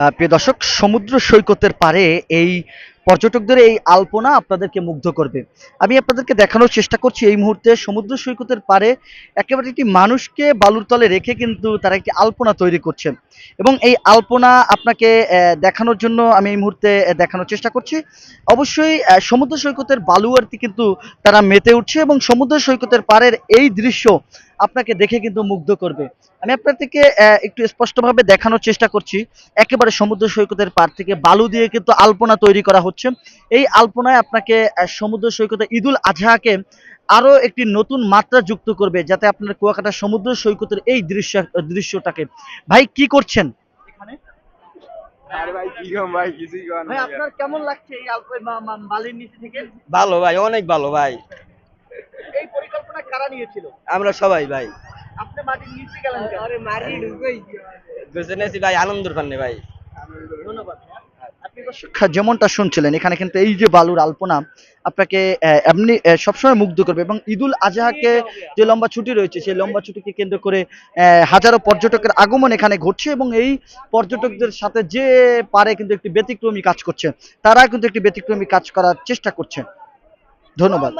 প্রিয় দর্শক, সমুদ্র সৈকতের পাড়ে এই পর্যটকদের এই আলপনা আপনাদেরকে মুগ্ধ করবে। আমি আপনাদেরকে দেখানোর চেষ্টা করছি এই মুহূর্তে সমুদ্র সৈকতের পাড়ে একেবারে একটি মানুষকে বালুর তলে রেখে কিন্তু তারা একটি আলপনা তৈরি করছে এবং এই আলপনা আপনাকে দেখানোর জন্য আমি এই মুহূর্তে দেখানোর চেষ্টা করছি। অবশ্যই সমুদ্র সৈকতের বালুয়ার্তি কিন্তু তারা মেতে উঠছে এবং সমুদ্র সৈকতের পাড়ের এই দৃশ্য আপনাকে দেখে কিন্তু মুগ্ধ করবে। আমি আপনাদেরকে একটু স্পষ্টভাবে দেখানোর চেষ্টা করছি। একেবারে সমুদ্র সৈকতের পাড় থেকে বালু দিয়ে কিন্তু আলপনা তৈরি করা হচ্ছে। এই আলপনায় আপনাকে সমুদ্র সৈকতে ঈদুল আজহাকে আরো একটি নতুন মাত্রা যুক্ত করবে, যাতে আপনার কুয়াকাটা সমুদ্র সৈকতের এই দৃশ্যটাকে। ভাই কি করছেন এখানে? আরে ভাই কি কম ভাই, কিছুই কম ভাই না। আপনার কেমন লাগছে এই বালির নিচে থেকে? ভালো ভাই, অনেক ভালো ভাই। এই পরিকল্পনা কারা নিয়েছিল? আমরা সবাই ভাই আপনি মাটির নিচে গেলেন কেন? আরে মারি ঢুকই বুঝেছি ভাই, আনন্দের কারণে ভাই। ধন্যবাদ। আপনি দর্শক যেমনটা শুনছিলেন, এখানে কিন্তু এই যে বালুর আলপনা আপনাকে এমনি সবসময় মুগ্ধ করবে এবং ঈদুল আজহাকে যে লম্বা ছুটি রয়েছে সেই লম্বা ছুটিকে কেন্দ্র করে হাজারো পর্যটকের আগমন এখানে ঘটছে এবং এই পর্যটকদের সাথে যে পারে কিন্তু একটি ব্যতিক্রমী কাজ করছে, তারা কিন্তু একটি ব্যতিক্রমী কাজ করার চেষ্টা করছে। ধন্যবাদ।